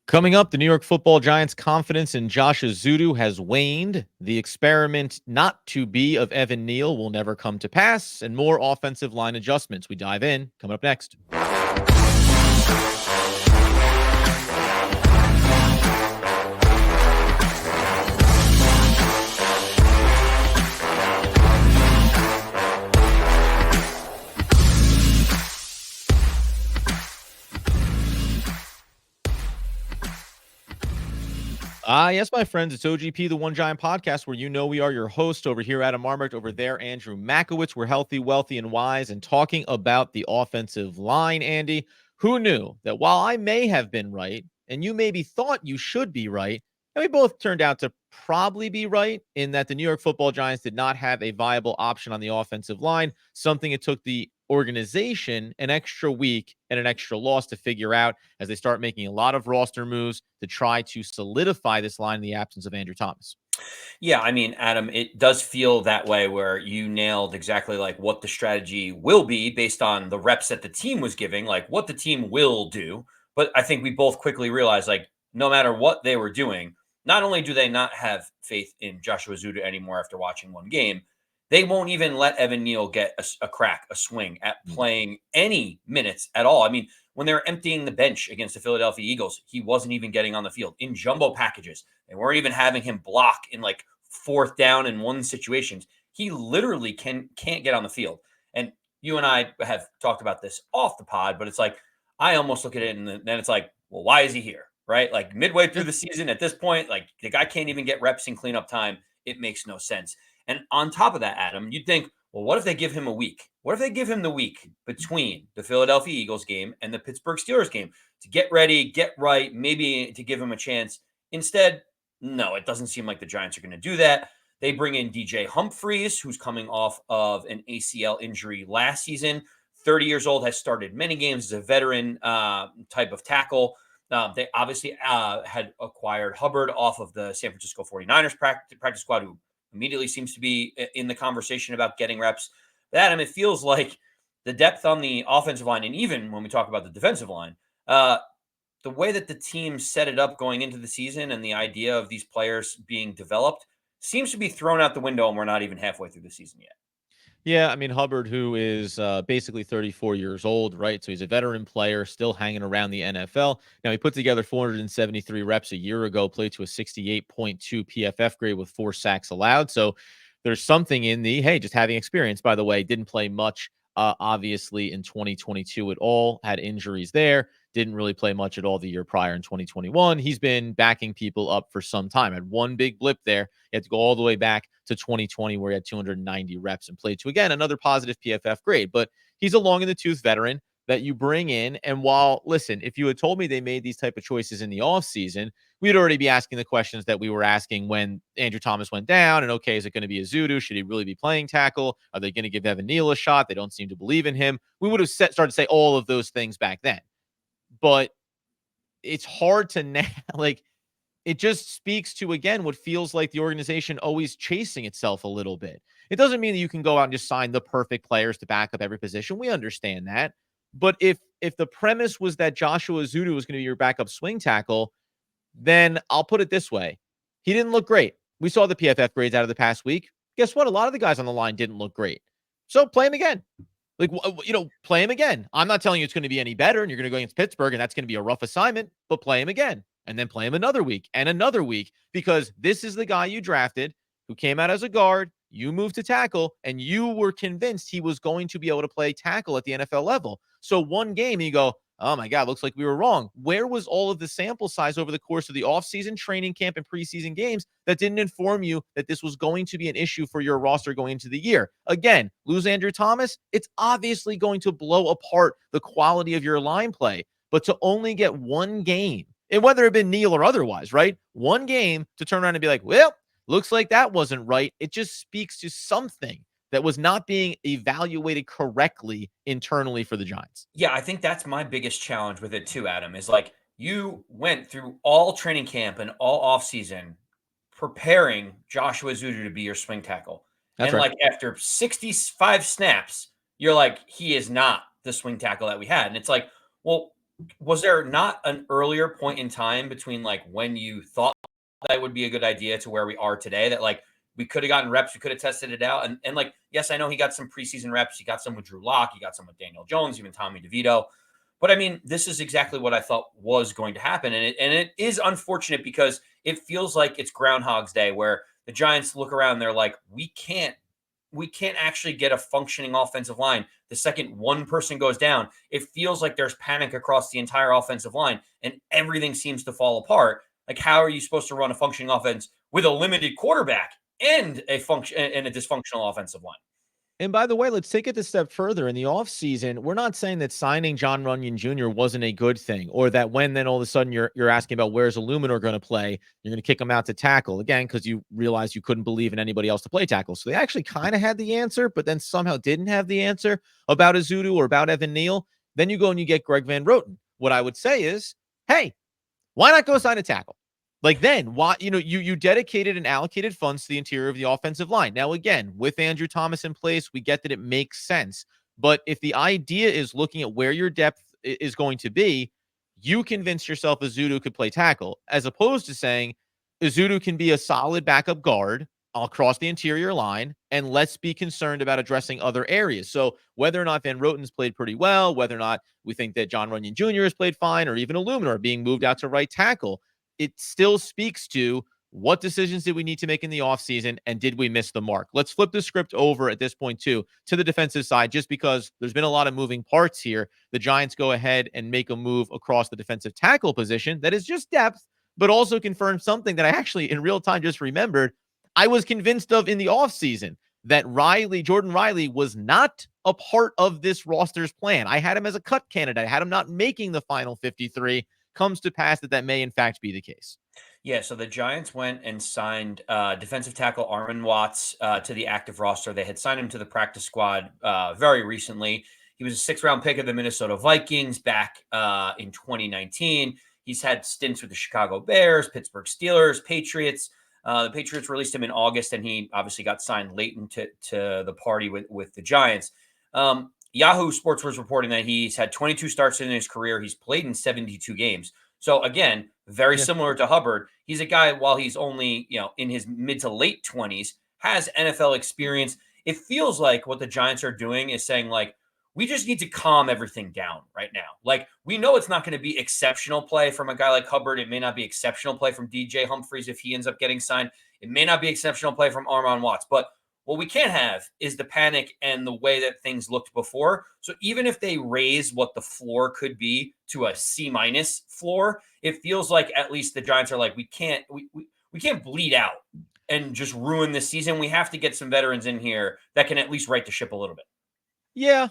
Coming up, the New York Football Giants' confidence in Josh Ezeudu has waned. The experiment not to be of Evan Neal will never come to pass, and more offensive line adjustments. We dive in. Coming up next. Yes, my friends, it's OGP, the One Giant Podcast, where we are your host. Over here, Adam Marmert. Over there, Andrew Makowitz. We're healthy, wealthy, and wise, and talking about the offensive line. Andy, who knew that while I may have been right, and you maybe thought you should be right, and we both turned out to probably be right in that the New York Football Giants did not have a viable option on the offensive line, something it took the organization an extra week and an extra loss to figure out as they start making a lot of roster moves to try to solidify this line in the absence of Andrew Thomas. Yeah, I mean, Adam, it does feel that way where you nailed exactly like what the strategy will be based on the reps that the team was giving, like what the team will do. But I think we both quickly realized like no matter what they were doing, not only do they not have faith in Joshua Ezeudu anymore after watching one game, they won't even let Evan Neal get a crack, a swing at playing any minutes at all. I mean, when they were emptying the bench against the Philadelphia Eagles, he wasn't even getting on the field in jumbo packages. They weren't even having him block in like fourth down and one situations. He literally can't get on the field. And you and I have talked about this off the pod, but it's like I almost look at it and then it's like, well, why is he here? Right? Like midway through the season at this point, like the guy can't even get reps in cleanup time. It makes no sense. And on top of that, Adam, you'd think, well, what if they give him a week? What if they give him the week between the Philadelphia Eagles game and the Pittsburgh Steelers game to get ready, get right, maybe to give him a chance? Instead, no, it doesn't seem like the Giants are going to do that. They bring in DJ Humphries, who's coming off of an ACL injury last season. 30 years old, has started many games as a veteran type of tackle. They obviously had acquired Hubbard off of the San Francisco 49ers practice squad, who immediately seems to be in the conversation about getting reps. But Adam, it feels like the depth on the offensive line, and even when we talk about the defensive line, the way that the team set it up going into the season and the idea of these players being developed seems to be thrown out the window, and we're not even halfway through the season yet. Yeah, I mean, Hubbard, who is basically 34 years old, right? So he's a veteran player, still hanging around the NFL. Now, he put together 473 reps a year ago, played to a 68.2 PFF grade with 4 sacks allowed. So there's something in the, hey, just having experience. By the way, didn't play much, obviously, in 2022 at all, had injuries there. Didn't really play much at all the year prior in 2021. He's been backing people up for some time. Had one big blip there. He had to go all the way back to 2020, where he had 290 reps and played to, again, another positive PFF grade. But he's a long in the tooth veteran that you bring in. And while, listen, if you had told me they made these type of choices in the offseason, we'd already be asking the questions that we were asking when Andrew Thomas went down. And okay, is it going to be Ezeudu? Should he really be playing tackle? Are they going to give Evan Neal a shot? They don't seem to believe in him. We would have started to say all of those things back then. But it's hard to now, like, it just speaks to, again, what feels like the organization always chasing itself a little bit. It doesn't mean that you can go out and just sign the perfect players to back up every position. We understand that. But if the premise was that Joshua Ezeudu was going to be your backup swing tackle, then I'll put it this way. He didn't look great. We saw the PFF grades out of the past week. Guess what? A lot of the guys on the line didn't look great. So play him again. Like, play him again. I'm not telling you it's going to be any better and you're going to go against Pittsburgh and that's going to be a rough assignment, but play him again and then play him another week and another week, because this is the guy you drafted who came out as a guard. You moved to tackle and you were convinced he was going to be able to play tackle at the NFL level. So one game and you go, oh my God, looks like we were wrong. Where was all of the sample size over the course of the offseason, training camp, and preseason games that didn't inform you that this was going to be an issue for your roster going into the year? Again, lose Andrew Thomas, it's obviously going to blow apart the quality of your line play. But to only get one game, and whether it been Neal or otherwise, right? One game to turn around and be like, well, looks like that wasn't right. It just speaks to something that was not being evaluated correctly internally for the Giants. Yeah, I think that's my biggest challenge with it too, Adam, is like you went through all training camp and all offseason preparing Joshua Ezeudu to be your swing tackle. That's And right. like after 65 snaps, you're like, he is not the swing tackle that we had. And it's like, well, Was there not an earlier point in time between like when you thought that would be a good idea to where we are today that like we could have gotten reps, we could have tested it out? And like, yes, I know he got some preseason reps. He got some with Drew Lock, he got some with Daniel Jones, even Tommy DeVito. But I mean, this is exactly what I thought was going to happen. And it is unfortunate because it feels like it's Groundhog's Day where the Giants look around and they're like, we can't actually get a functioning offensive line. The second one person goes down, it feels like there's panic across the entire offensive line and everything seems to fall apart. Like, how are you supposed to run a functioning offense with a limited quarterback and a dysfunctional offensive line? And by the way, let's take it a step further. In the offseason, we're not saying that signing John Runyon Jr. wasn't a good thing, or that when then all of a sudden you're asking about where's Illuminor going to play, you're going to kick him out to tackle again because you realized you couldn't believe in anybody else to play tackle. So they actually kind of had the answer, but then somehow didn't have the answer about Ezeudu or about Evan Neal. Then you go and you get Greg Van Roten. What I would say is, hey, why not go sign a tackle? Like then, why you dedicated and allocated funds to the interior of the offensive line. Now, again, with Andrew Thomas in place, we get that it makes sense. But if the idea is looking at where your depth is going to be, you convince yourself Ezeudu could play tackle, as opposed to saying Ezeudu can be a solid backup guard across the interior line, and let's be concerned about addressing other areas. So whether or not Van Roten's played pretty well, whether or not we think that John Runyon Jr. has played fine, or even Illuminor being moved out to right tackle, it still speaks to what decisions did we need to make in the offseason and did we miss the mark? Let's flip the script over at this point, too, to the defensive side, just because there's been a lot of moving parts here. The Giants go ahead and make a move across the defensive tackle position that is just depth, but also confirms something that I actually in real time just remembered I was convinced of in the offseason, that Jordan Riley was not a part of this roster's plan. I had him as a cut candidate. I had him not making the final 53. Comes to pass that may in fact be the case. Yeah, so the Giants went and signed defensive tackle Arman Watts to the active roster. They had signed him to the practice squad very recently. He was a sixth-round pick of the Minnesota Vikings back in 2019. He's had stints with the Chicago Bears, Pittsburgh Steelers, Patriots. The Patriots released him in August, and he obviously got signed late into the party with the Giants. Yahoo Sports was reporting that he's had 22 starts in his career. He's played in 72 games. So again, very similar to Hubbard. He's a guy, while he's only, in his mid to late 20s, has NFL experience. It feels like what the Giants are doing is saying, like, we just need to calm everything down right now. Like, we know it's not going to be exceptional play from a guy like Hubbard. It may not be exceptional play from DJ Humphries if he ends up getting signed. It may not be exceptional play from Arman Watts. But what we can't have is the panic and the way that things looked before. So even if they raise what the floor could be to a C- floor, it feels like at least the Giants are like, we can't bleed out and just ruin this season. We have to get some veterans in here that can at least right the ship a little bit. Yeah,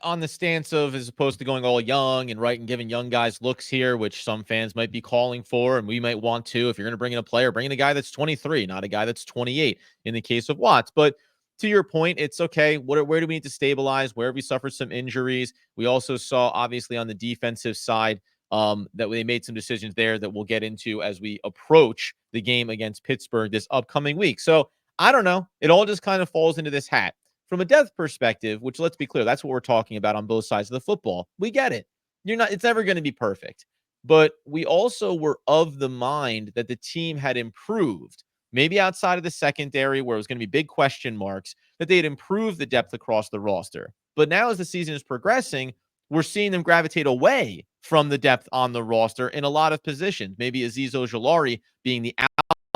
on the stance of, as opposed to going all young and right and giving young guys looks here, which some fans might be calling for, and we might want to. If you're going to bring in a player, bring in a guy that's 23, not a guy that's 28. In the case of Watts, but to your point, it's okay. Where do we need to stabilize? Where have we suffered some injuries? We also saw, obviously, on the defensive side, that they made some decisions there that we'll get into as we approach the game against Pittsburgh this upcoming week. So I don't know. It all just kind of falls into this hat. From a depth perspective, which, let's be clear, that's what we're talking about on both sides of the football. We get it. It's never going to be perfect. But we also were of the mind that the team had improved, maybe outside of the secondary where it was going to be big question marks, that they had improved the depth across the roster. But now as the season is progressing, we're seeing them gravitate away from the depth on the roster in a lot of positions. Maybe Azeez Ojulari being the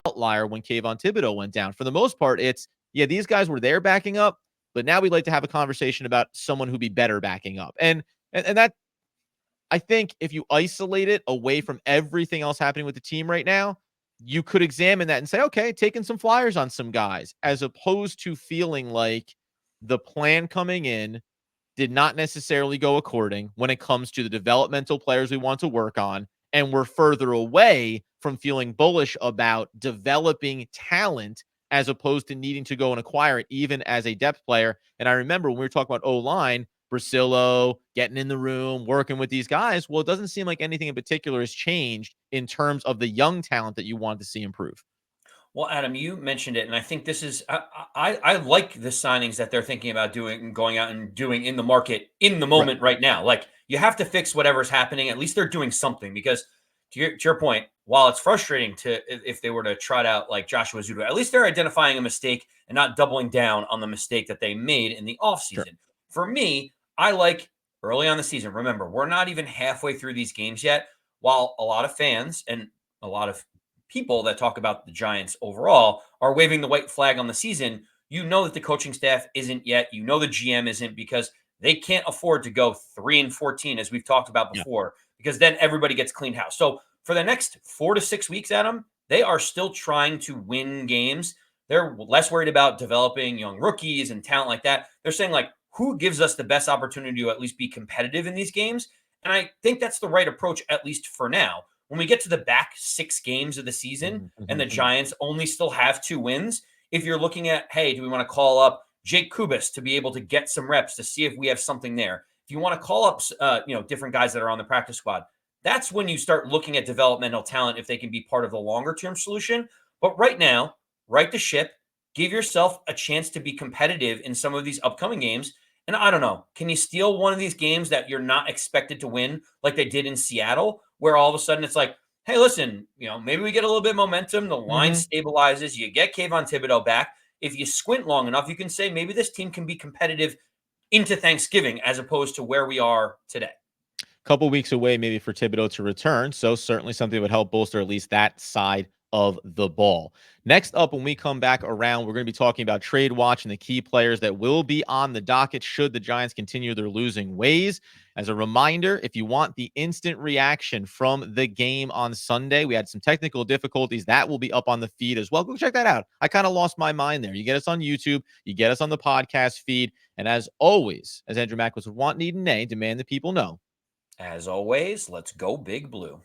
outlier when Kayvon Thibodeau went down. For the most part, it's, yeah, these guys were there backing up, but now we'd like to have a conversation about someone who'd be better backing up. And that, I think, if you isolate it away from everything else happening with the team right now, you could examine that and say, okay, taking some flyers on some guys, as opposed to feeling like the plan coming in did not necessarily go according when it comes to the developmental players we want to work on. And we're further away from feeling bullish about developing talent as opposed to needing to go and acquire it, even as a depth player. And I remember when we were talking about O-line, Brasillo, getting in the room, working with these guys. Well, it doesn't seem like anything in particular has changed in terms of the young talent that you want to see improve. Well, Adam, you mentioned it, and I think this is I like the signings that they're thinking about doing and going out and doing in the market in the Right. moment right now. Like, you have to fix whatever's happening. At least they're doing something, because to your point, while it's frustrating if they were to trot out like Joshua Ezeudu, at least they're identifying a mistake and not doubling down on the mistake that they made in the offseason. Sure. For me, I like early on the season. Remember, we're not even halfway through these games yet. While a lot of fans and a lot of people that talk about the Giants overall are waving the white flag on the season, you know that the coaching staff isn't yet. You know the GM isn't, because they can't afford to go 3-14, as we've talked about before, because then everybody gets cleaned house. So for the next 4 to 6 weeks, Adam, they are still trying to win games. They're less worried about developing young rookies and talent like that. They're saying, like, who gives us the best opportunity to at least be competitive in these games? And I think that's the right approach, at least for now. When we get to the back 6 games of the season and the Giants only still have 2 wins, if you're looking at, hey, do we want to call up Jake Kubas to be able to get some reps to see if we have something there? If you want to call up, different guys that are on the practice squad, that's when you start looking at developmental talent, if they can be part of the longer term solution. But right now, right the ship, give yourself a chance to be competitive in some of these upcoming games. And I don't know, can you steal one of these games that you're not expected to win, like they did in Seattle, where all of a sudden it's like, hey, listen, maybe we get a little bit of momentum, the line stabilizes, you get Kayvon Thibodeau back. If you squint long enough, you can say maybe this team can be competitive into Thanksgiving as opposed to where we are today. Couple weeks away maybe for Thibodeau to return. So certainly something that would help bolster at least that side of the ball. Next up, when we come back around, we're going to be talking about trade watch and the key players that will be on the docket should the Giants continue their losing ways. As a reminder, if you want the instant reaction from the game on Sunday, we had some technical difficulties. That will be up on the feed as well. Go check that out. I kind of lost my mind there. You get us on YouTube, you get us on the podcast feed. And as always, as Andrew Mack would want, need, and nay, demand that people know. As always, let's go Big Blue.